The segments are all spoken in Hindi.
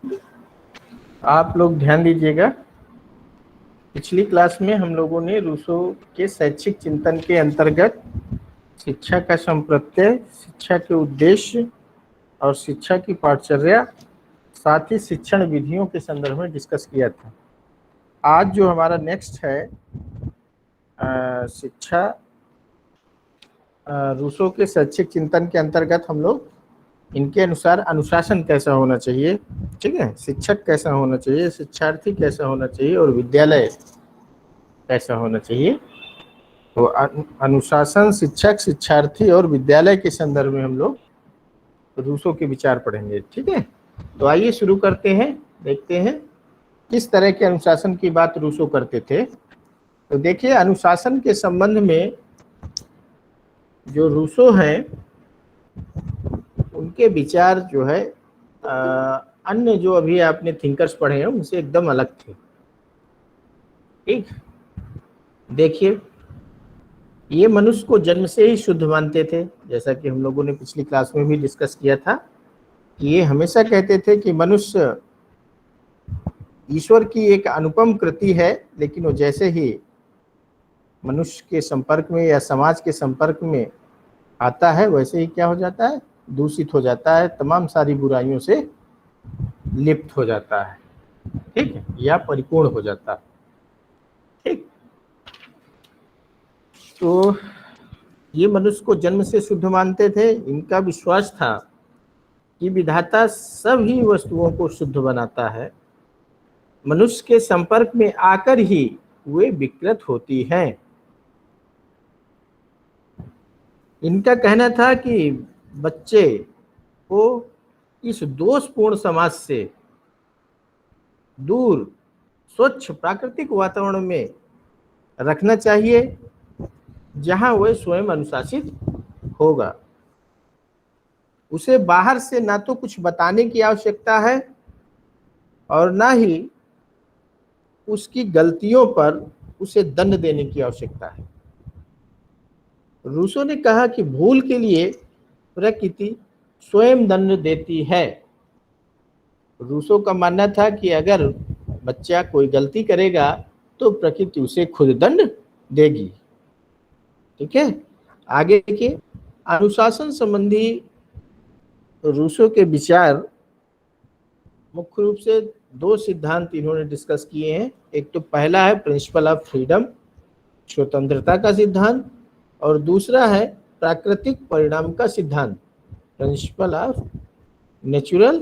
आप लोग ध्यान दीजिएगा। पिछली क्लास में हम लोगों ने रूसो के शैक्षिक चिंतन के अंतर्गत शिक्षा का संप्रत्यय, शिक्षा के उद्देश्य और शिक्षा की पाठचर्या, साथ ही शिक्षण विधियों के संदर्भ में डिस्कस किया था। आज जो हमारा नेक्स्ट है शिक्षा, रूसो के शैक्षिक चिंतन के अंतर्गत हम लोग इनके अनुसार अनुशासन कैसा होना चाहिए, ठीक है, शिक्षक कैसा होना चाहिए, शिक्षार्थी कैसा होना चाहिए और विद्यालय कैसा होना चाहिए। तो अनुशासन, शिक्षक, शिक्षार्थी और विद्यालय के संदर्भ में हम लोग रूसो के विचार पढ़ेंगे, ठीक है। तो आइए शुरू करते हैं, देखते हैं किस तरह के अनुशासन की बात रूसो करते थे। तो देखिए, अनुशासन के संबंध में जो रूसो हैं उनके विचार जो है अन्य जो अभी आपने थिंकर्स पढ़े हैं उनसे एकदम अलग थे। ठीक, देखिए, ये मनुष्य को जन्म से ही शुद्ध मानते थे, जैसा कि हम लोगों ने पिछली क्लास में भी डिस्कस किया था कि ये हमेशा कहते थे कि मनुष्य ईश्वर की एक अनुपम कृति है, लेकिन वो जैसे ही मनुष्य के संपर्क में या समाज के संपर्क में आता है वैसे ही क्या हो जाता है, दूषित हो जाता है, तमाम सारी बुराइयों से लिप्त हो जाता है, ठीक है, या परिपूर्ण हो जाता है। ठीक, तो ये मनुष्य को जन्म से शुद्ध मानते थे। इनका विश्वास था कि विधाता सभी वस्तुओं को शुद्ध बनाता है, मनुष्य के संपर्क में आकर ही वे विकृत होती हैं। इनका कहना था कि बच्चे को इस दोषपूर्ण समाज से दूर स्वच्छ प्राकृतिक वातावरण में रखना चाहिए, जहां वह स्वयं अनुशासित होगा। उसे बाहर से ना तो कुछ बताने की आवश्यकता है और ना ही उसकी गलतियों पर उसे दंड देने की आवश्यकता है। रूसो ने कहा कि भूल के लिए प्रकृति स्वयं दंड देती है। रूसो का मानना था कि अगर बच्चा कोई गलती करेगा तो प्रकृति उसे खुद दंड देगी। ठीक है, आगे देखिए, अनुशासन संबंधी रूसो के विचार मुख्य रूप से दो सिद्धांत इन्होंने डिस्कस किए हैं। एक तो पहला है प्रिंसिपल ऑफ फ्रीडम, स्वतंत्रता का सिद्धांत, और दूसरा है प्राकृतिक परिणाम का सिद्धांत, प्रिंसिपल ऑफ नेचुरल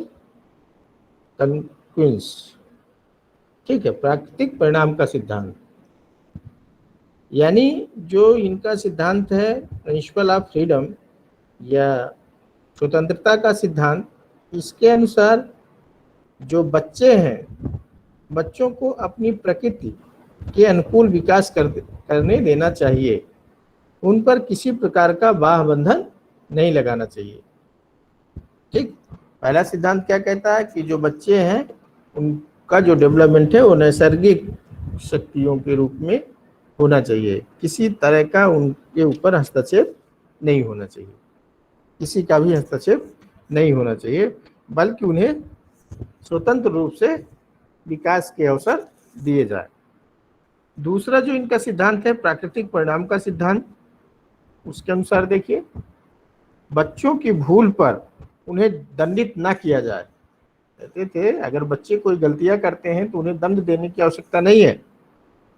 कंक्वेंस। ठीक है, प्राकृतिक परिणाम का सिद्धांत, यानी जो इनका सिद्धांत है प्रिंसिपल ऑफ फ्रीडम या स्वतंत्रता का सिद्धांत, इसके अनुसार जो बच्चे हैं, बच्चों को अपनी प्रकृति के अनुकूल विकास करने देना चाहिए, उन पर किसी प्रकार का बाह्य बंधन नहीं लगाना चाहिए। ठीक, पहला सिद्धांत क्या कहता है कि जो बच्चे हैं उनका जो डेवलपमेंट है वो नैसर्गिक शक्तियों के रूप में होना चाहिए, किसी तरह का उनके ऊपर हस्तक्षेप नहीं होना चाहिए, किसी का भी हस्तक्षेप नहीं होना चाहिए, बल्कि उन्हें स्वतंत्र रूप से विकास के अवसर दिए जाए। दूसरा जो इनका सिद्धांत है प्राकृतिक परिणाम का सिद्धांत, उसके अनुसार देखिए, बच्चों की भूल पर उन्हें दंडित ना किया जाए। कहते थे अगर बच्चे कोई गलतियां करते हैं तो उन्हें दंड देने की आवश्यकता नहीं है,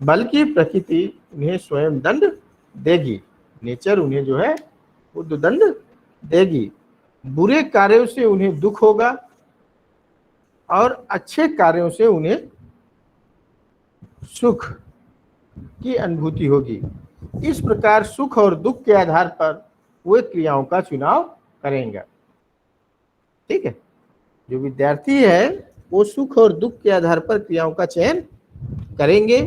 बल्कि प्रकृति उन्हें स्वयं दंड देगी, नेचर उन्हें जो है वो दंड देगी। बुरे कार्यों से उन्हें दुख होगा और अच्छे कार्यों से उन्हें सुख की अनुभूति होगी। इस प्रकार सुख और दुख के आधार पर वे क्रियाओं का चुनाव करेंगे। ठीक है, जो विद्यार्थी है वो सुख और दुख के आधार पर क्रियाओं का चयन करेंगे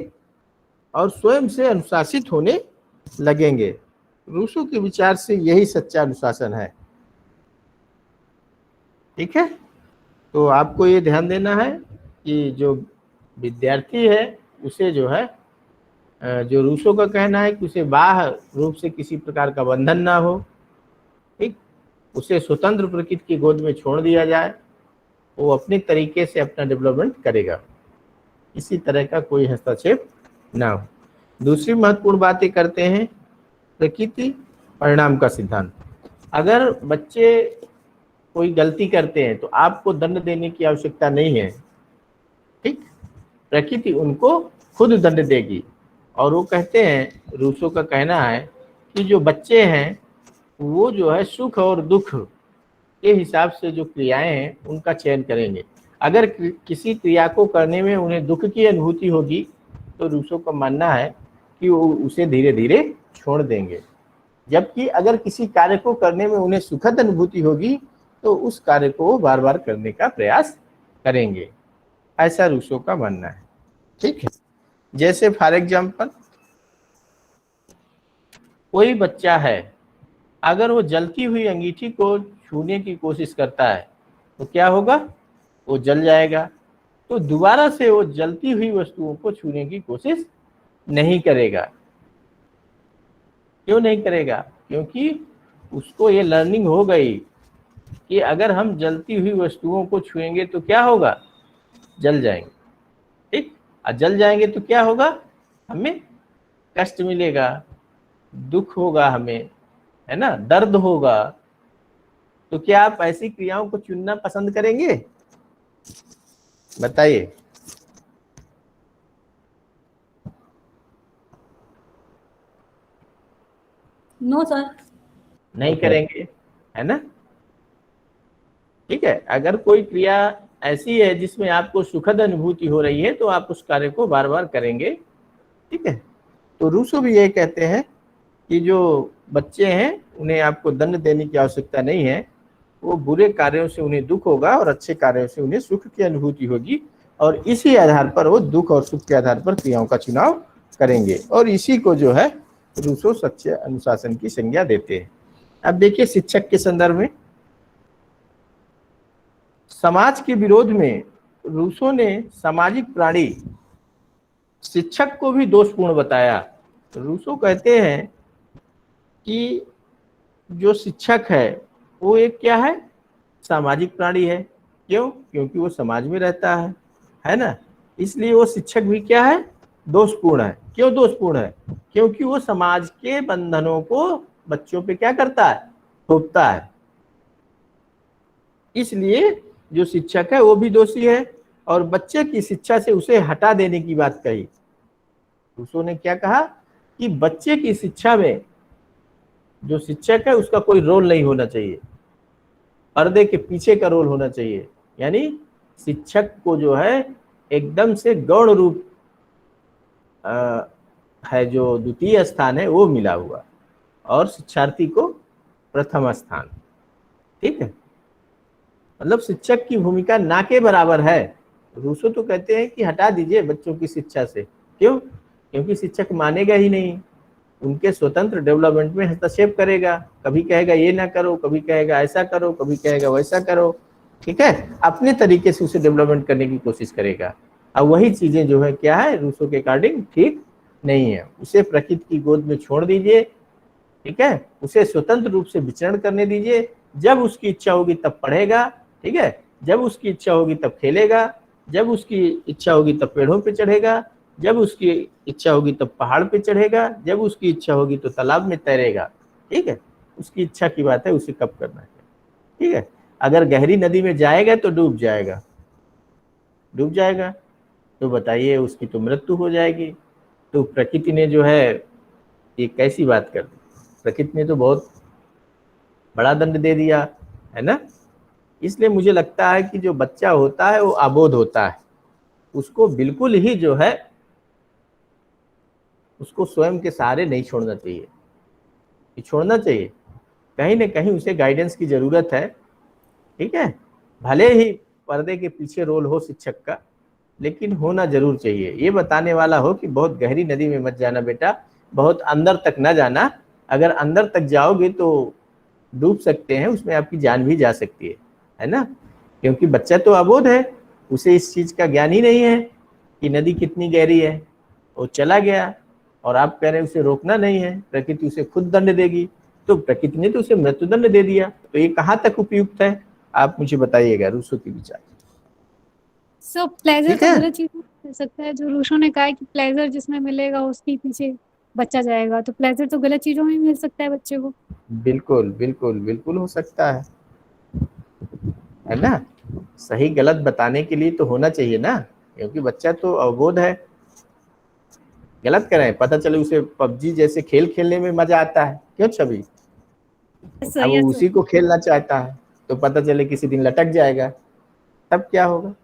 और स्वयं से अनुशासित होने लगेंगे। रूसो के विचार से यही सच्चा अनुशासन है। ठीक है, तो आपको ये ध्यान देना है कि जो विद्यार्थी है उसे जो है, जो रूसो का कहना है कि उसे बाह्य रूप से किसी प्रकार का बंधन ना हो, ठीक, उसे स्वतंत्र प्रकृति की गोद में छोड़ दिया जाए, वो अपने तरीके से अपना डेवलपमेंट करेगा, इसी तरह का कोई हस्तक्षेप ना हो। दूसरी महत्वपूर्ण बात ये करते हैं प्रकृति परिणाम का सिद्धांत। अगर बच्चे कोई गलती करते हैं तो आपको दंड देने की आवश्यकता नहीं है, ठीक, प्रकृति उनको खुद दंड देगी। और वो कहते हैं, रूसो का कहना है कि जो बच्चे हैं वो जो है सुख और दुख के हिसाब से जो क्रियाएं हैं उनका चयन करेंगे। अगर किसी क्रिया को करने में उन्हें दुख की अनुभूति होगी तो रूसो का मानना है कि वो उसे धीरे धीरे छोड़ देंगे, जबकि अगर किसी कार्य को करने में उन्हें सुखद अनुभूति होगी तो उस कार्य को बार बार करने का प्रयास करेंगे, ऐसा रूसो का मानना है। ठीक है, जैसे फॉर एग्जाम्पल कोई बच्चा है, अगर वो जलती हुई अंगीठी को छूने की कोशिश करता है तो क्या होगा, वो जल जाएगा। तो दोबारा से वो जलती हुई वस्तुओं को छूने की कोशिश नहीं करेगा। क्यों नहीं करेगा? क्योंकि उसको ये लर्निंग हो गई कि अगर हम जलती हुई वस्तुओं को छुएंगे तो क्या होगा, जल जाएंगे। ठीक, और जल जाएंगे तो क्या होगा, हमें कष्ट मिलेगा, दुख होगा, हमें, है ना, दर्द होगा। तो क्या आप ऐसी क्रियाओं को चुनना पसंद करेंगे? बताइए। नो सर, नहीं करेंगे, है ना। ठीक है, अगर कोई क्रिया ऐसी है जिसमें आपको सुखद अनुभूति हो रही है तो आप उस कार्य को बार बार करेंगे। ठीक है, तो रूसो भी ये कहते हैं कि जो बच्चे हैं उन्हें आपको दंड देने की आवश्यकता नहीं है, वो बुरे कार्यों से उन्हें दुख होगा और अच्छे कार्यों से उन्हें सुख की अनुभूति होगी, और इसी आधार पर वो दुख और सुख के आधार पर क्रियाओं का चुनाव करेंगे, और इसी को जो है रूसो सच्चे अनुशासन की संज्ञा देते हैं। अब देखिए शिक्षक के संदर्भ में, समाज के विरोध में रूसो ने सामाजिक प्राणी शिक्षक को भी दोषपूर्ण बताया। रूसो कहते हैं कि जो शिक्षक है वो एक क्या है, सामाजिक प्राणी है। क्यों? क्योंकि वो समाज में रहता है ना, इसलिए वो शिक्षक भी क्या है, दोषपूर्ण है। क्यों दोषपूर्ण है? क्योंकि वो समाज के बंधनों को बच्चों पे क्या करता है, थोपता है। इसलिए जो शिक्षक है वो भी दोषी है, और बच्चे की शिक्षा से उसे हटा देने की बात कही। रूसो ने क्या कहा कि बच्चे की शिक्षा में जो शिक्षक है उसका कोई रोल नहीं होना चाहिए, पर्दे के पीछे का रोल होना चाहिए। यानी शिक्षक को जो है एकदम से गौण रूप है, जो द्वितीय स्थान है वो मिला हुआ, और शिक्षार्थी को प्रथम स्थान। ठीक है, मतलब शिक्षक की भूमिका ना के बराबर है। रूसो तो कहते हैं कि हटा दीजिए बच्चों की शिक्षा से। क्यों? क्योंकि शिक्षक मानेगा ही नहीं, उनके स्वतंत्र डेवलपमेंट में हस्तक्षेप करेगा। कभी कहेगा ये ना करो, कभी कहेगा ऐसा करो, कभी कहेगा वैसा करो। ठीक है, अपने तरीके से उसे डेवलपमेंट करने की कोशिश करेगा। अब वही चीजें जो है क्या है, रूसो के अकॉर्डिंग ठीक नहीं है। उसे प्रकृति की गोद में छोड़ दीजिए, ठीक है, उसे स्वतंत्र रूप से विचरण करने दीजिए। जब उसकी इच्छा होगी तब पढ़ेगा, ठीक है, जब उसकी इच्छा होगी तब खेलेगा, जब उसकी इच्छा होगी तब पेड़ों पे चढ़ेगा, जब उसकी इच्छा होगी तब पहाड़ पे चढ़ेगा, जब उसकी इच्छा होगी तो तालाब में तैरेगा। ठीक है, उसकी इच्छा की बात है, उसे कब करना है। ठीक है, अगर गहरी नदी में जाएगा तो डूब जाएगा, डूब जाएगा तो बताइए उसकी तो मृत्यु हो जाएगी। तो प्रकृति ने जो है ये कैसी बात कर दी, प्रकृति ने तो बहुत बड़ा दंड दे दिया, है ना। इसलिए मुझे लगता है कि जो बच्चा होता है वो अबोध होता है, उसको बिल्कुल ही जो है उसको स्वयं के सहारे नहीं छोड़ना चाहिए, छोड़ना चाहिए, कहीं ना कहीं उसे गाइडेंस की जरूरत है। ठीक है, भले ही पर्दे के पीछे रोल हो शिक्षक का, लेकिन होना जरूर चाहिए। ये बताने वाला हो कि बहुत गहरी नदी में मत जाना बेटा, बहुत अंदर तक ना जाना, अगर अंदर तक जाओगे तो डूब सकते हैं, उसमें आपकी जान भी जा सकती है ना। क्योंकि बच्चा तो अबोध है, उसे इस चीज का ज्ञान ही नहीं है कि नदी कितनी गहरी है। वो चला गया और आप कह रहे हैं उसे रोकना नहीं है, प्रकृति उसे खुद दंड देगी। तो प्रकृति ने तो उसे मृत्युदंड दे दिया, तो ये कहाँ तक उपयुक्त है, आप मुझे बताइएगा रूसो के विचार। सो प्लेजर ठीक तो है। गलत चीज नहीं मिल सकता है, जो रूशो ने कहा है कि प्लेजर जिसमें मिलेगा उसके पीछे बच्चा जाएगा, तो प्लेजर तो गलत चीजों में ही मिल सकता है बच्चे को। बिल्कुल बिल्कुल बिल्कुल हो सकता है ना। सही गलत बताने के लिए तो होना चाहिए ना, क्योंकि बच्चा तो अवबोध है। गलत करें, पता चले उसे पबजी जैसे खेल खेलने में मजा आता है, क्यों छवि? अब सही वो है सर। उसी को खेलना चाहता है, तो पता चले किसी दिन लटक जाएगा, तब क्या होगा?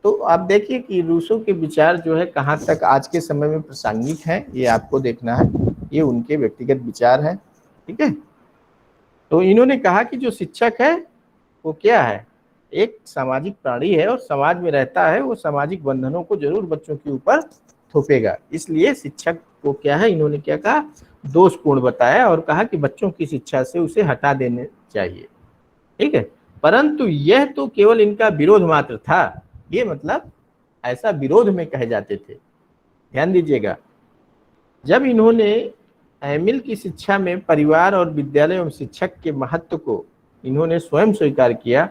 तो आप देखिए कि रूसो के विचार जो है कहाँ तक आज के समय में प्रासंगिक है, ये आपको देखना है। ये उनके व्यक्तिगत विचार है, ठीक है। तो इन्होंने कहा कि जो शिक्षक है वो क्या है, एक सामाजिक प्राणी है और समाज में रहता है, वो सामाजिक बंधनों को जरूर बच्चों के ऊपर थोपेगा। इसलिए शिक्षक को क्या है, इन्होंने क्या कहा, दोषपूर्ण बताया और कहा कि बच्चों की शिक्षा से उसे हटा देने चाहिए, ठीक है। परंतु यह तो केवल इनका विरोध मात्र था, ये मतलब ऐसा विरोध में कहे जाते थे। ध्यान दीजिएगा, जब इन्होंने एमिल की शिक्षा में परिवार और विद्यालय एवं शिक्षक के महत्व को इन्होंने स्वयं स्वीकार किया,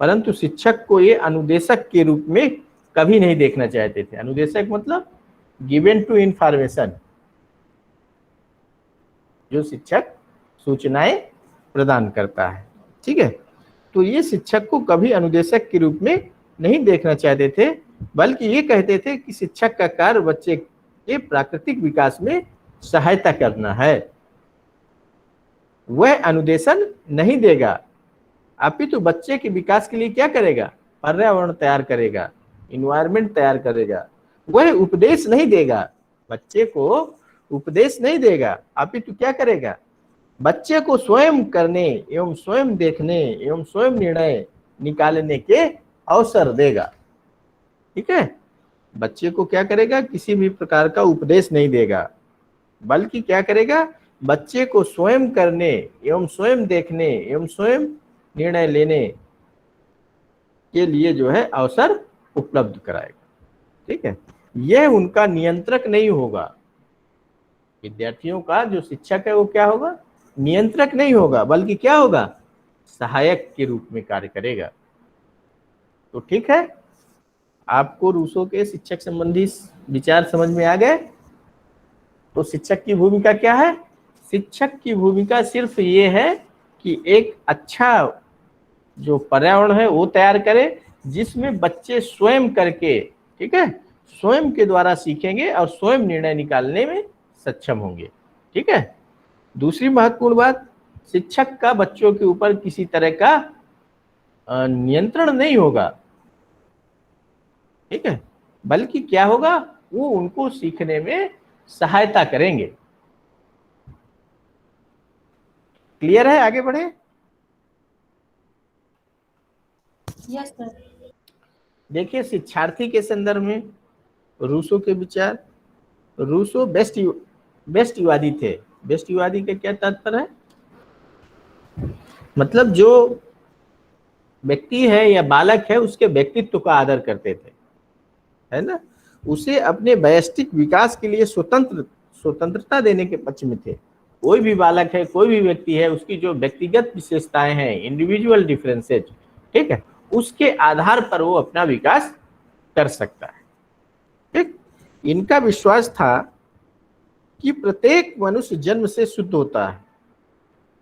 परंतु शिक्षक को ये अनुदेशक के रूप में कभी नहीं देखना चाहते थे। अनुदेशक मतलब गिवन टू इंफॉर्मेशन, जो शिक्षक सूचनाएं प्रदान करता है, ठीक है। तो ये शिक्षक को कभी अनुदेशक के रूप में नहीं देखना चाहते थे, बल्कि ये कहते थे कि शिक्षक का कार्य बच्चे के प्राकृतिक विकास में सहायता करना है। वह अनुदेशन नहीं देगा, अपितु बच्चे के विकास के लिए क्या करेगा, पर्यावरण तैयार करेगा, इन्वायरमेंट तैयार करेगा। वह उपदेश नहीं देगा, बच्चे को उपदेश नहीं देगा, अपितु क्या करेगा, बच्चे को स्वयं करने एवं स्वयं देखने एवं स्वयं निर्णय निकालने के अवसर देगा, ठीक है। बच्चे को क्या करेगा, किसी भी प्रकार का उपदेश नहीं देगा, बल्कि क्या करेगा, बच्चे को स्वयं करने एवं स्वयं देखने एवं स्वयं निर्णय लेने के लिए जो है अवसर उपलब्ध कराएगा, ठीक है। यह उनका नियंत्रक नहीं होगा। विद्यार्थियों का जो शिक्षक है वो क्या होगा, नियंत्रक नहीं होगा, बल्कि क्या होगा, सहायक के रूप में कार्य करेगा। तो ठीक है, आपको रूसो के शिक्षक संबंधी विचार समझ में आ गए। तो शिक्षक की भूमिका क्या है, शिक्षक की भूमिका सिर्फ ये है कि एक अच्छा जो पर्यावरण है वो तैयार करे, जिसमें बच्चे स्वयं करके, ठीक है, स्वयं के द्वारा सीखेंगे और स्वयं निर्णय निकालने में सक्षम होंगे, ठीक है। दूसरी महत्वपूर्ण बात, शिक्षक का बच्चों के ऊपर किसी तरह का नियंत्रण नहीं होगा, ठीक है, बल्कि क्या होगा, वो उनको सीखने में सहायता करेंगे। क्लियर है, आगे बढ़े। Yes sir. देखिए शिक्षार्थी के संदर्भ में रूसो के विचार, रूसो बेस्ट युवादी थे। बेस्ट युवादी का क्या तात्पर्य है, मतलब जो व्यक्ति है या बालक है उसके व्यक्तित्व का आदर करते थे, है ना, उसे अपने वैयक्तिक विकास के लिए स्वतंत्रता देने के पक्ष में थे। कोई भी बालक है, कोई भी व्यक्ति है, उसकी जो व्यक्तिगत विशेषताएं हैं, इंडिविजुअल डिफरेंसेज, ठीक है, उसके आधार पर वो अपना विकास कर सकता है, ठीक। इनका विश्वास था कि प्रत्येक मनुष्य जन्म से शुद्ध होता है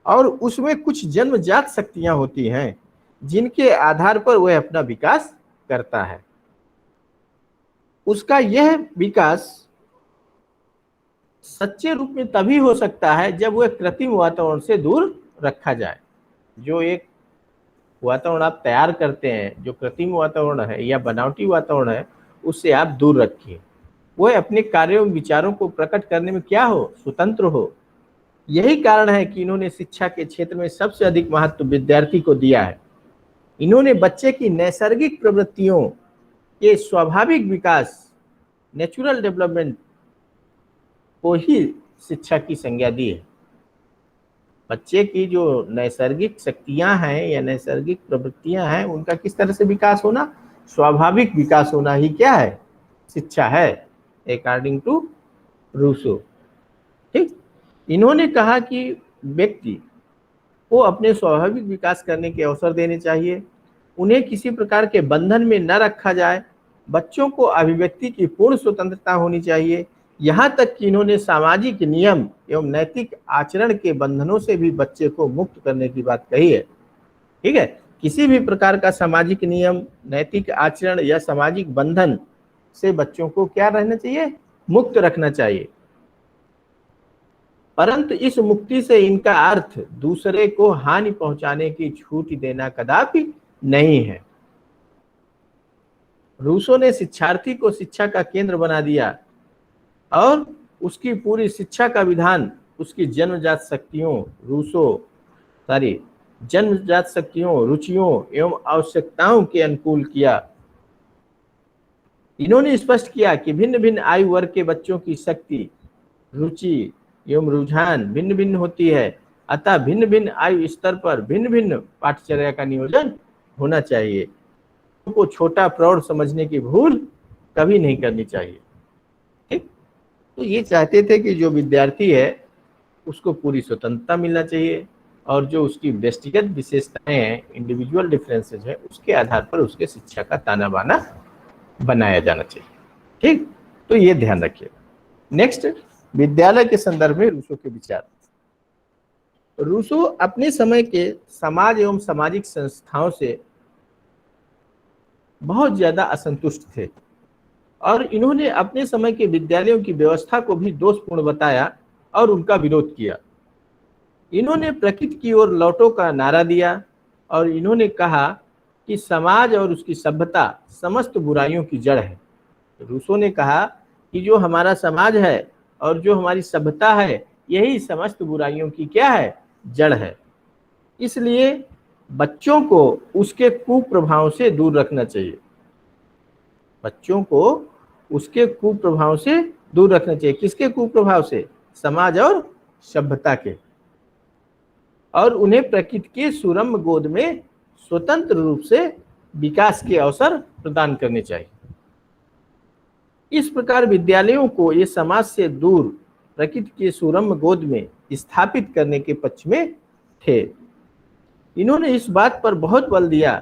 और उसमें कुछ जन्मजात शक्तियां होती हैं जिनके आधार पर वह अपना विकास करता है। उसका यह विकास सच्चे रूप में तभी हो सकता है जब वह कृत्रिम वातावरण से दूर रखा जाए। जो एक वातावरण आप तैयार करते हैं, जो कृत्रिम वातावरण है या बनावटी वातावरण है, उससे आप दूर रखिए। वह अपने कार्यों विचारों को प्रकट करने में क्या हो, स्वतंत्र हो। यही कारण है कि इन्होंने शिक्षा के क्षेत्र में सबसे अधिक महत्व विद्यार्थी को दिया है। इन्होंने बच्चे की नैसर्गिक प्रवृत्तियों के स्वाभाविक विकास, नेचुरल डेवलपमेंट को ही शिक्षा की संज्ञा दी है। बच्चे की जो नैसर्गिक शक्तियां हैं या नैसर्गिक प्रवृत्तियां हैं, उनका किस तरह से विकास होना, स्वाभाविक विकास होना ही क्या है, शिक्षा है, अकॉर्डिंग टू रूसो, ठीक। इन्होंने कहा कि व्यक्ति को अपने स्वाभाविक विकास करने के अवसर देने चाहिए उन्हें किसी प्रकार के बंधन में न रखा जाए, बच्चों को अभिव्यक्ति की पूर्ण स्वतंत्रता होनी चाहिए। यहाँ तक कि इन्होंने सामाजिक नियम एवं नैतिक आचरण के बंधनों से भी बच्चे को मुक्त करने की बात कही है। ठीक है, किसी भी प्रकार का सामाजिक नियम, नैतिक आचरण या सामाजिक बंधन से बच्चों को क्या रहना चाहिए, मुक्त रखना चाहिए। परंतु इस मुक्ति से इनका अर्थ दूसरे को हानि पहुंचाने की छूट देना कदापि नहीं है। रूसो ने शिक्षार्थी को शिक्षा का केंद्र बना दिया और उसकी पूरी शिक्षा का विधान उसकी जन्मजात शक्तियों जन्मजात शक्तियों, रुचियों एवं आवश्यकताओं के अनुकूल किया। इन्होंने स्पष्ट किया कि भिन्न भिन्न आयु वर्ग के बच्चों की शक्ति, रुचि एवं रुझान भिन्न भिन्न होती है, अतः भिन्न भिन्न आयु स्तर पर भिन्न भिन्न पाठचर्या का नियोजन होना चाहिए। को छोटा प्रौढ़ समझने की भूल कभी नहीं करनी चाहिए। ठीक, तो ये चाहते थे कि जो विद्यार्थी है उसको पूरी स्वतंत्रता मिलना चाहिए और जो उसकी व्यक्तिगत विशेषताएं हैं, इंडिविजुअल डिफरेंसेस है, उसके आधार पर उसके शिक्षा का ताना बाना बनाया जाना चाहिए। ठीक, तो ये ध्यान रखिएगा। नेक्स्ट, विद्यालय के संदर्भ में रूसो के विचार। रूसो अपने समय के समाज एवं सामाजिक संस्थाओं से बहुत ज्यादा असंतुष्ट थे और इन्होंने अपने समय के विद्यालयों की व्यवस्था को भी दोषपूर्ण बताया और उनका विरोध किया। इन्होंने प्रकृति की ओर लौटो का नारा दिया और इन्होंने कहा कि समाज और उसकी सभ्यता समस्त बुराइयों की जड़ है। रूसो ने कहा कि जो हमारा समाज है और जो हमारी सभ्यता है, यही समस्त बुराइयों की क्या है, जड़ है। इसलिए बच्चों को उसके कुप्रभाव से दूर रखना चाहिए। बच्चों को उसके कुप्रभाव से दूर रखना चाहिए। किसके कुप्रभाव से? समाज और सभ्यता के। और उन्हें प्रकृति के सुरम्य गोद में स्वतंत्र रूप से विकास के अवसर प्रदान करने चाहिए। इस प्रकार विद्यालयों को ये समाज से दूर प्रकृति के सुरम्य गोद में स्थापित करने के पक्ष में थे। इन्होंने इस बात पर बहुत बल दिया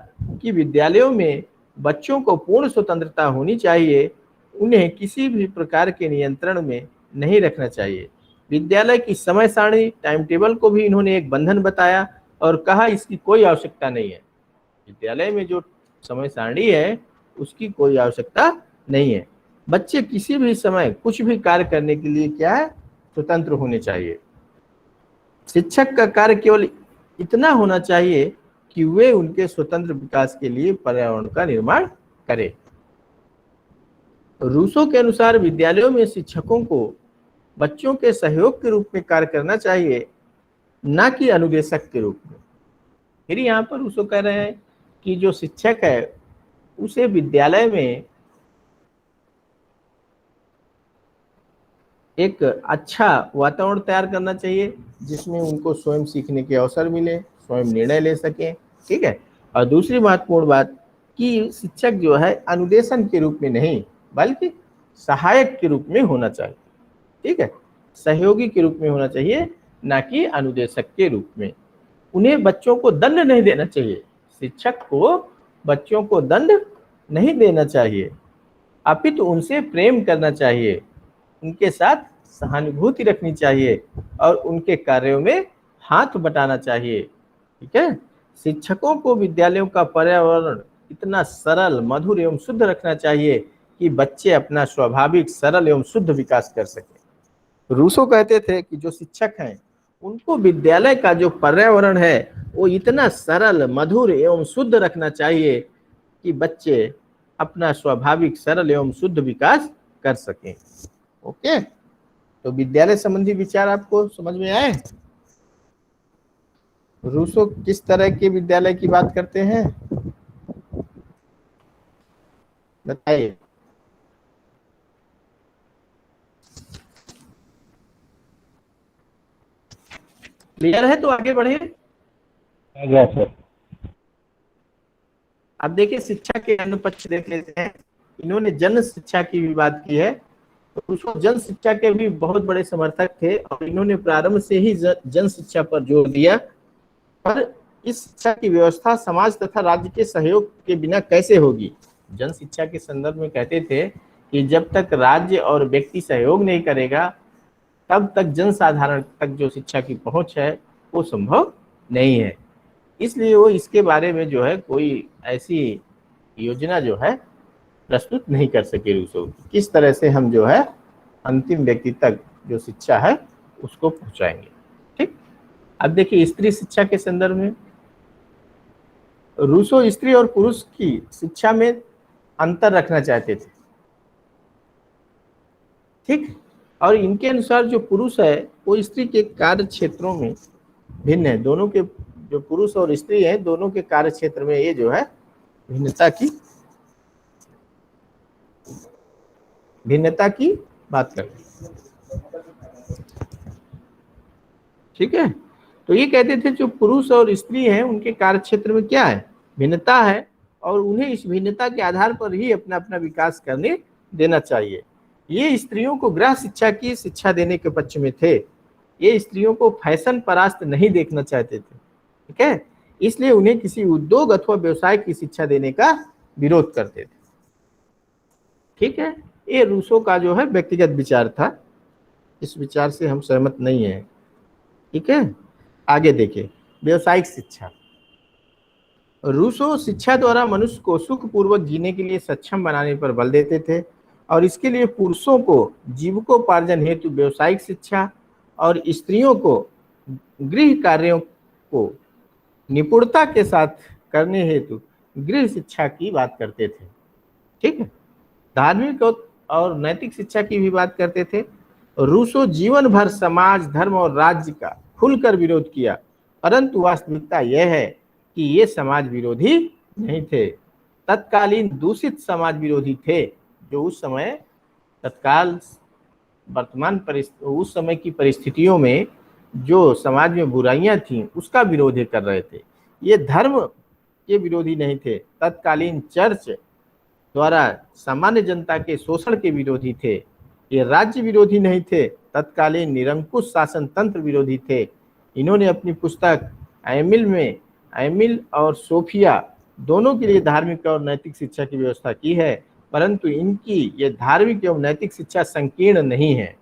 कि विद्यालयों में बच्चों को पूर्ण स्वतंत्रता होनी चाहिए, उन्हें किसी भी प्रकार के नियंत्रण में नहीं रखना चाहिए। विद्यालय की समय सारणी, टाइम टेबल को भी इन्होंने एक बंधन बताया और कहा इसकी कोई आवश्यकता नहीं है। विद्यालय में जो समय सारणी है उसकी कोई आवश्यकता नहीं है। बच्चे किसी भी समय कुछ भी कार्य करने के लिए क्या है, स्वतंत्र होने चाहिए। शिक्षक का कार्य केवल इतना होना चाहिए कि वे उनके स्वतंत्र विकास के लिए पर्यावरण का निर्माण करें। रूसो के अनुसार विद्यालयों में शिक्षकों को बच्चों के सहयोग के रूप में कार्य करना चाहिए, ना कि अनुदेशक के रूप में। फिर यहाँ पर रूसो कह रहे हैं कि जो शिक्षक है उसे विद्यालय में एक अच्छा वातावरण तैयार करना चाहिए जिसमें उनको स्वयं सीखने के अवसर मिले, स्वयं निर्णय ले सकें। ठीक है। और दूसरी महत्वपूर्ण बात कि शिक्षक जो है अनुदेशन के रूप में नहीं बल्कि सहायक के रूप में होना चाहिए। ठीक है, सहयोगी के रूप में होना चाहिए, ना कि अनुदेशक के रूप में। उन्हें बच्चों को दंड नहीं देना चाहिए। शिक्षक को बच्चों को दंड नहीं देना चाहिए, अपितु उनसे प्रेम करना चाहिए, उनके साथ सहानुभूति रखनी चाहिए और उनके कार्यों में हाथ बटाना चाहिए। ठीक है। शिक्षकों को विद्यालयों का पर्यावरण इतना सरल, मधुर एवं शुद्ध रखना चाहिए कि बच्चे अपना स्वाभाविक सरल एवं शुद्ध विकास कर सके। रूसो कहते थे कि जो शिक्षक हैं उनको विद्यालय का जो पर्यावरण है वो इतना सरल, मधुर एवं शुद्ध रखना चाहिए कि बच्चे अपना स्वाभाविक सरल एवं शुद्ध विकास कर सकें। ओके, तो विद्यालय संबंधी विचार आपको समझ में आए? रूसो किस तरह के विद्यालय की बात करते हैं बताइए। क्लियर है तो आगे बढ़े। सर। अब देखिए शिक्षा के अन्य पक्ष देख लेते हैं। इन्होंने जन शिक्षा की भी बात की है। तो उसको जन शिक्षा के भी बहुत बड़े समर्थक थे और इन्होंने प्रारंभ से ही जन शिक्षा पर जोर दिया। पर इस शिक्षा की व्यवस्था समाज तथा राज्य के सहयोग के बिना कैसे होगी। जन शिक्षा के संदर्भ में कहते थे कि जब तक राज्य और व्यक्ति सहयोग नहीं करेगा तब तक जन साधारण तक जो शिक्षा की पहुंच है वो संभव नहीं है। इसलिए वो इसके बारे में जो है कोई ऐसी योजना जो है प्रस्तुत नहीं कर सके रूसो, किस तरह से हम जो है अंतिम व्यक्ति तक जो शिक्षा है उसको पहुंचाएंगे। ठीक, अब देखिए स्त्री शिक्षा के संदर्भ में रूसो स्त्री और पुरुष की शिक्षा में अंतर रखना चाहते थे। ठीक, और इनके अनुसार जो पुरुष है वो स्त्री के कार्य क्षेत्रों में भिन्न है। दोनों के जो पुरुष और स्त्री है दोनों के कार्य क्षेत्र में ये जो है भिन्नता की बात करते हैं। ठीक है, तो ये कहते थे जो पुरुष और स्त्री हैं उनके कार्य क्षेत्र में क्या है, भिन्नता है, और उन्हें इस भिन्नता के आधार पर ही अपना अपना विकास करने देना चाहिए। ये स्त्रियों को गृह शिक्षा की शिक्षा देने के पक्ष में थे। ये स्त्रियों को फैशन परास्त नहीं देखना चाहते थे। ठीक है, इसलिए उन्हें किसी उद्योग अथवा व्यवसाय की शिक्षा देने का विरोध करते थे। ठीक है, ये रूसो का जो है व्यक्तिगत विचार था, इस विचार से हम सहमत नहीं हैं। ठीक है, आगे देखिए व्यवसायिक शिक्षा। रूसो शिक्षा द्वारा मनुष्य को सुखपूर्वक जीने के लिए सक्षम बनाने पर बल देते थे और इसके लिए पुरुषों को जीविकोपार्जन हेतु व्यवसायिक शिक्षा और स्त्रियों को गृह कार्यों को निपुणता के साथ करने हेतु गृह शिक्षा की बात करते थे। ठीक है, धार्मिक और नैतिक शिक्षा की भी बात करते थे। रूसो जीवन भर समाज, धर्म और राज्य का खुलकर विरोध किया, परंतु वास्तविकता यह है कि ये समाज विरोधी नहीं थे, तत्कालीन दूषित समाज विरोधी थे, जो उस समय तत्काल उस समय की परिस्थितियों में जो समाज में बुराइयां थीं उसका विरोध कर रहे थे। ये धर्म के विरोधी नहीं थे, तत्कालीन चर्च द्वारा सामान्य जनता के शोषण के विरोधी थे। ये राज्य विरोधी नहीं थे, तत्कालीन निरंकुश शासन तंत्र विरोधी थे। इन्होंने अपनी पुस्तक एमिल और सोफिया दोनों के लिए धार्मिक और नैतिक शिक्षा की व्यवस्था की है, परंतु इनकी ये धार्मिक एवं नैतिक शिक्षा संकीर्ण नहीं है।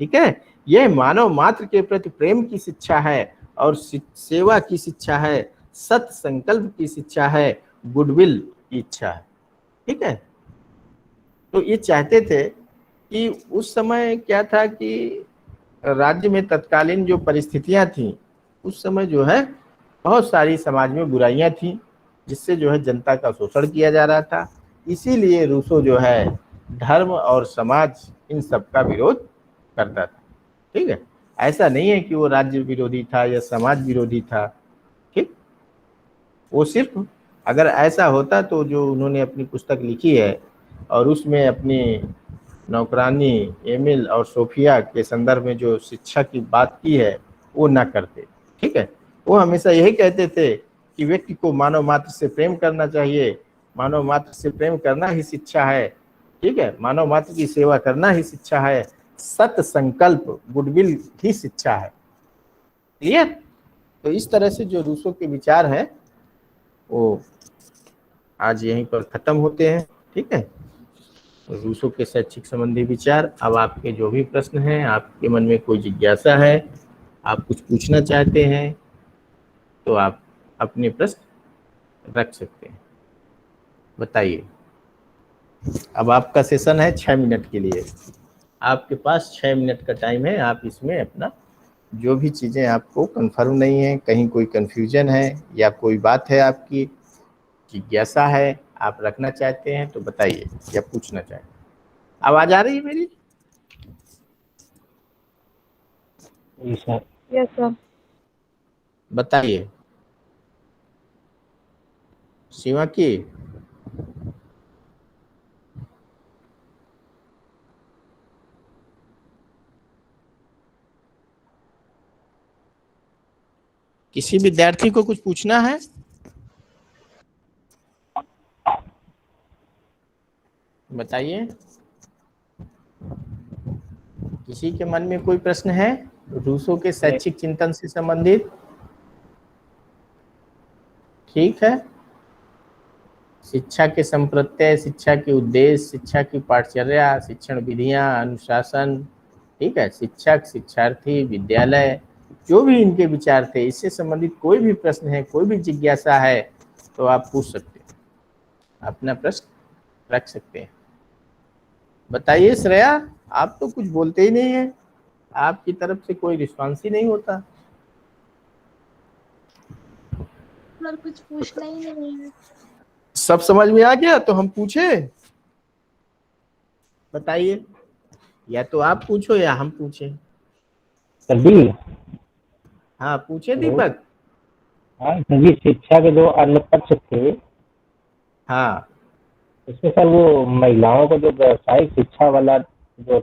ठीक है, यह मानव मात्र के प्रति प्रेम की शिक्षा है और सेवा की शिक्षा है, सत्य संकल्प की शिक्षा है, गुडविल की इच्छा है। ठीक है, तो ये चाहते थे कि उस समय क्या था कि राज्य में तत्कालीन जो परिस्थितियां थी उस समय जो है बहुत सारी समाज में बुराइयां थी जिससे जो है जनता का शोषण किया जा रहा था। इसीलिए रूसो जो है धर्म और समाज इन सब का विरोध करता था। ठीक है, ऐसा नहीं है कि वो राज्य विरोधी था या समाज विरोधी था। ठीक, वो सिर्फ अगर ऐसा होता तो जो उन्होंने अपनी पुस्तक लिखी है और उसमें अपनी नौकरानी एमिल और सोफिया के संदर्भ में जो शिक्षा की बात की है वो ना करते। ठीक है, वो हमेशा यही कहते थे कि व्यक्ति को मानव मात्र से प्रेम करना चाहिए, मानव मात्र से प्रेम करना ही शिक्षा है। ठीक है, मानव मात्र की सेवा करना ही शिक्षा है, सत्य संकल्प गुडविल ही शिक्षा है। क्लियर? तो इस तरह से जो रूसो के विचार है वो आज यहीं पर खत्म होते हैं। ठीक है, रूसो के शैक्षिक संबंधी विचार। अब आपके जो भी प्रश्न हैं, आपके मन में कोई जिज्ञासा है, आप कुछ पूछना चाहते हैं तो आप अपने प्रश्न रख सकते हैं, बताइए। अब आपका सेशन है 6 मिनट के लिए, आपके पास 6 मिनट का टाइम है। आप इसमें अपना जो भी चीज़ें आपको कंफर्म नहीं है, कहीं कोई कंफ्यूजन है या कोई बात है आपकी जिज्ञासा है, आप रखना चाहते हैं तो बताइए या पूछना चाहते हैं। आवाज आ रही है मेरी? Yes sir. बताइए शिवा की। किसी विद्यार्थी को कुछ पूछना है? बताइए, किसी के मन में कोई प्रश्न है रूसो के शैक्षिक चिंतन से संबंधित? ठीक है। शिक्षा के संप्रत्यय, शिक्षा के उद्देश्य, शिक्षा की पाठचर्या, शिक्षण विधियां, अनुशासन, ठीक है, शिक्षक, शिक्षार्थी, विद्यालय, जो भी इनके विचार थे, इससे संबंधित कोई भी प्रश्न है, कोई भी जिज्ञासा है तो आप पूछ सकते हैं, अपना प्रश्न रख सकते हैं। बताइए श्रेया, आप तो कुछ बोलते ही नहीं है, आपकी तरफ से कोई रिस्पॉन्स ही नहीं होता। सर कुछ पूछना ही नहीं है। सब समझ में आ गया तो हम पूछे? बताइए, या तो आप पूछो या हम पूछे। सर जी। हाँ पूछे हेलो। दीपक। हाँ सर जी, शिक्षा के जो अन्य पक्ष थे हाँ उसमें सर वो महिलाओं को जो व्यावसायिक शिक्षा वाला जो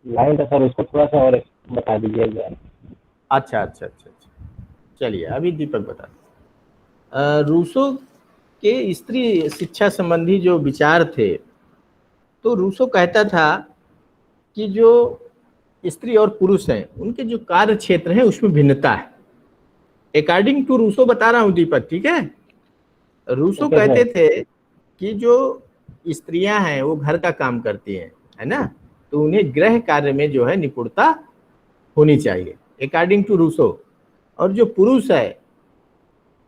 लाइन था सर, उसको थोड़ा सा और बता दीजिएगा। अच्छा अच्छा अच्छा अच्छा, चलिए अभी दीपक बता। रूसो के स्त्री शिक्षा संबंधी जो विचार थे, तो रूसो कहता था कि जो स्त्री और पुरुष हैं उनके जो कार्य क्षेत्र है उसमें भिन्नता है। अकॉर्डिंग टू रूसो बता रहा हूं दीपक, ठीक है। रूसो ओके कहते सर। थे कि जो स्त्रियां हैं वो घर का काम करती हैं, है ना, तो उन्हें गृह कार्य में जो है निपुणता होनी चाहिए, अकॉर्डिंग टू रूसो। और जो पुरुष है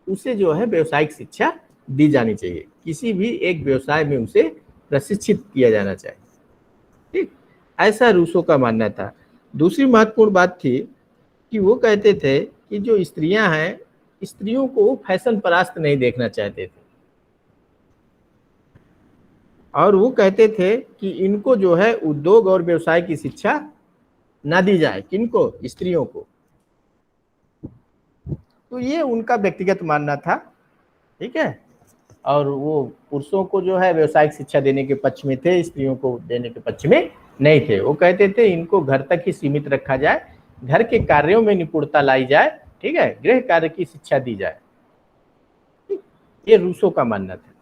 उसे जो है व्यवसायिक शिक्षा दी जानी चाहिए, किसी भी एक व्यवसाय में उसे प्रशिक्षित किया जाना चाहिए, ठीक, ऐसा रूसो का मानना था। दूसरी महत्वपूर्ण बात थी कि वो कहते थे कि जो स्त्रियां हैं, स्त्रियों को फैशन परास्त नहीं देखना चाहते थे, और वो कहते थे कि इनको जो है उद्योग और व्यवसाय की शिक्षा ना दी जाए। किनको? स्त्रियों को। तो ये उनका व्यक्तिगत मानना था, ठीक है। और वो पुरुषों को जो है व्यवसायिक शिक्षा देने के पक्ष में थे, स्त्रियों को देने के पक्ष में नहीं थे। वो कहते थे इनको घर तक ही सीमित रखा जाए, घर के कार्यों में निपुणता लाई जाए, ठीक है, गृह कार्य की शिक्षा दी जाए। ये रूसो का मानना था।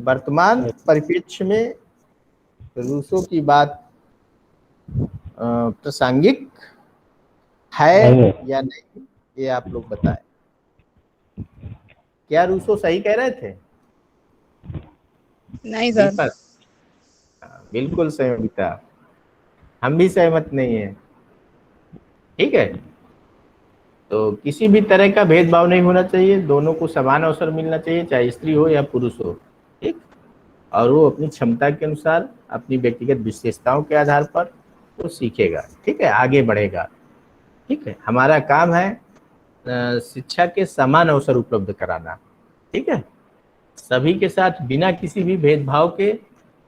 वर्तमान परिप्रेक्ष्य में रूसो की बात प्रासंगिक है नहीं है। या नहीं, ये आप लोग बताएं। क्या रूसो सही कह रहे थे? नहीं सर। दीपक? बिल्कुल सहमत था, हम भी सहमत नहीं है, ठीक है। तो किसी भी तरह का भेदभाव नहीं होना चाहिए, दोनों को समान अवसर मिलना चाहिए, चाहे स्त्री हो या पुरुष हो, ठीक। और वो अपनी क्षमता के अनुसार, अपनी व्यक्तिगत विशेषताओं के आधार पर वो सीखेगा, ठीक है, आगे बढ़ेगा, ठीक है। हमारा काम है शिक्षा के समान अवसर उपलब्ध कराना, ठीक है, सभी के साथ बिना किसी भी भेदभाव के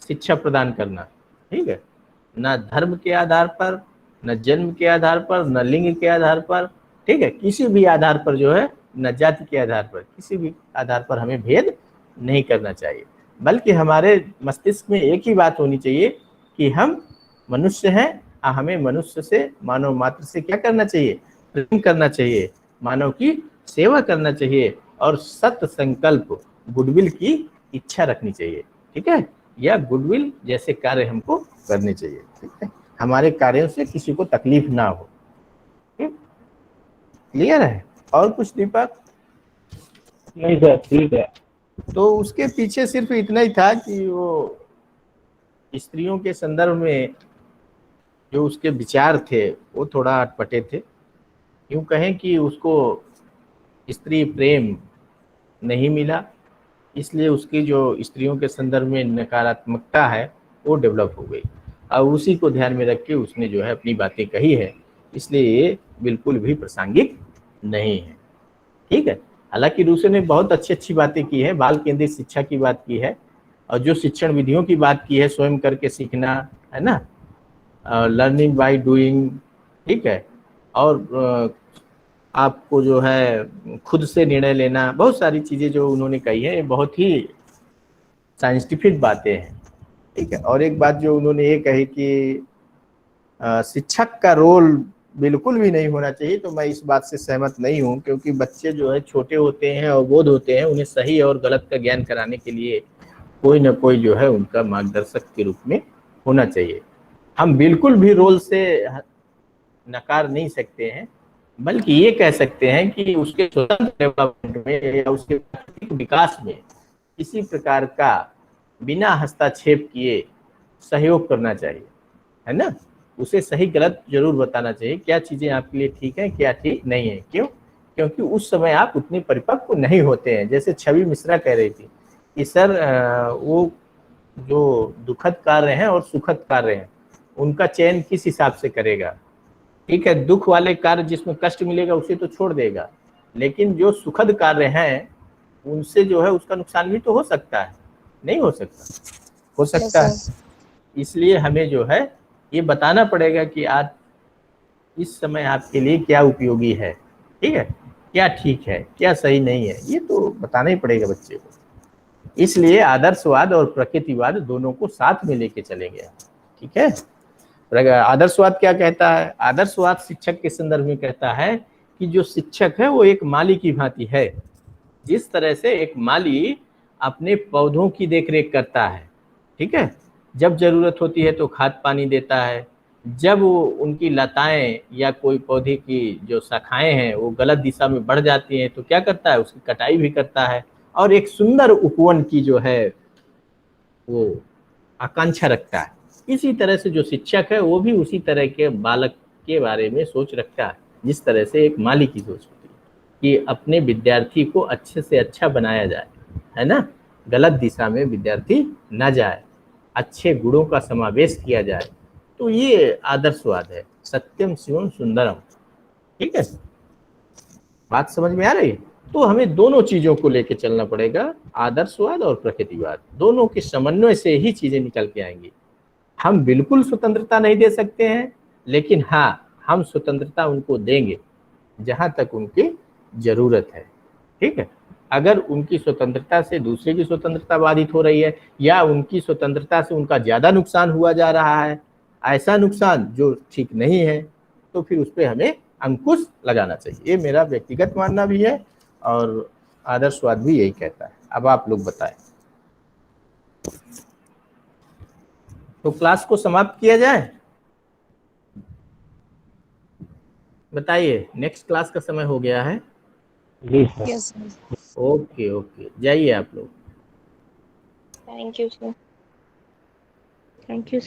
शिक्षा प्रदान करना, ठीक है, न धर्म के आधार पर, न जन्म के आधार पर, न लिंग के आधार पर, ठीक है, किसी भी आधार पर जो है, न जाति के आधार पर, किसी भी आधार पर हमें भेद नहीं करना चाहिए, बल्कि हमारे मस्तिष्क में एक ही बात होनी चाहिए कि हम मनुष्य हैं, हमें मनुष्य से, मानव मात्र से क्या करना चाहिए? प्रेम करना चाहिए, मानव की सेवा करना चाहिए, और सत्य संकल्प, गुडविल की इच्छा रखनी चाहिए, ठीक है, या गुडविल जैसे कार्य हमको करने चाहिए, ठीक है, हमारे कार्यों से किसी को तकलीफ ना हो, ठीक, क्लियर है? और कुछ दीपक? नहीं सर, ठीक है। तो उसके पीछे सिर्फ इतना ही था कि वो स्त्रियों के संदर्भ में जो उसके विचार थे वो थोड़ा अटपटे थे, यूं कहें कि उसको स्त्री प्रेम नहीं मिला, इसलिए उसकी जो स्त्रियों के संदर्भ में नकारात्मकता है वो डेवलप हो गई, और उसी को ध्यान में रख के उसने जो है अपनी बातें कही है, इसलिए ये बिल्कुल भी प्रासंगिक नहीं है, ठीक है। हालांकि रूसो ने बहुत अच्छी अच्छी बातें की है, बाल केंद्रित शिक्षा की बात की है, और जो शिक्षण विधियों की बात की है, स्वयं करके सीखना, है ना, लर्निंग बाय डूइंग, ठीक है, और आपको जो है खुद से निर्णय लेना, बहुत सारी चीज़ें जो उन्होंने कही है, ये बहुत ही साइंटिफिक बातें हैं, ठीक है। और एक बात जो उन्होंने ये कही कि शिक्षक का रोल बिल्कुल भी नहीं होना चाहिए, तो मैं इस बात से सहमत नहीं हूँ, क्योंकि बच्चे जो है छोटे होते हैं और बोध होते हैं, उन्हें सही और गलत का ज्ञान कराने के लिए कोई ना कोई जो है उनका मार्गदर्शक के रूप में होना चाहिए। हम बिल्कुल भी रोल से नकार नहीं सकते हैं, बल्कि ये कह सकते हैं कि उसके स्वतंत्र डेवलपमेंट में या उसके प्राकृतिक विकास में किसी प्रकार का बिना हस्तक्षेप किए सहयोग करना चाहिए, है ना। उसे सही गलत जरूर बताना चाहिए, क्या चीजें आपके लिए ठीक है क्या ठीक नहीं है। क्यों? क्योंकि उस समय आप उतने परिपक्व नहीं होते हैं। जैसे छवि मिश्रा कह रही थी कि सर वो जो दुखद कार्य हैं और सुखद कार्य हैं उनका चयन किस हिसाब से करेगा। ठीक है, दुख वाले कार्य जिसमें कष्ट मिलेगा उसे तो छोड़ देगा, लेकिन जो सुखद कार्य हैं उनसे जो है उसका नुकसान भी तो हो सकता है, नहीं हो सकता? हो सकता है। इसलिए हमें जो है ये बताना पड़ेगा कि आज इस समय आपके लिए क्या उपयोगी है, ठीक है, क्या ठीक है क्या सही नहीं है, ये तो बताना ही पड़ेगा बच्चे को। इसलिए आदर्शवाद और प्रकृतिवाद दोनों को साथ में लेके चलेंगे, ठीक है। आदर्शवाद क्या कहता है? आदर्शवाद शिक्षक के संदर्भ में कहता है कि जो शिक्षक है वो एक माली की भांति है। जिस तरह से एक माली अपने पौधों की देखरेख करता है, ठीक है, जब जरूरत होती है तो खाद पानी देता है, जब वो उनकी लताएं या कोई पौधे की जो शाखाएं हैं वो गलत दिशा में बढ़ जाती हैं तो क्या करता है, उसकी कटाई भी करता है और एक सुंदर उपवन की जो है वो आकांक्षा रखता है। इसी तरह से जो शिक्षक है वो भी उसी तरह के बालक के बारे में सोच रखता है जिस तरह से एक माली की सोच होती है कि अपने विद्यार्थी को अच्छे से अच्छा बनाया जाए, है ना, गलत दिशा में विद्यार्थी न जाए, अच्छे गुणों का समावेश किया जाए। तो ये आदर्शवाद है, सत्यम शिवम सुंदरम, ठीक है। बात समझ में आ रही है? तो हमें दोनों चीजों को लेके चलना पड़ेगा, आदर्शवाद और प्रकृतिवाद, दोनों के समन्वय से ही चीजें निकल के आएंगी। हम बिल्कुल स्वतंत्रता नहीं दे सकते हैं, लेकिन हाँ हम स्वतंत्रता उनको देंगे जहां तक उनकी जरूरत है, ठीक है। अगर उनकी स्वतंत्रता से दूसरे की स्वतंत्रता बाधित हो रही है या उनकी स्वतंत्रता से उनका ज्यादा नुकसान हुआ जा रहा है, ऐसा नुकसान जो ठीक नहीं है, तो फिर उस पर हमें अंकुश लगाना चाहिए। ये मेरा व्यक्तिगत मानना भी है और आदर्शवाद भी यही कहता है। अब आप लोग बताएं। तो क्लास को समाप्त किया जाए, बताइए। नेक्स्ट क्लास का समय हो गया है। जी सर। ओके ओके, जाइए आप लोग। Thank you sir. Thank you.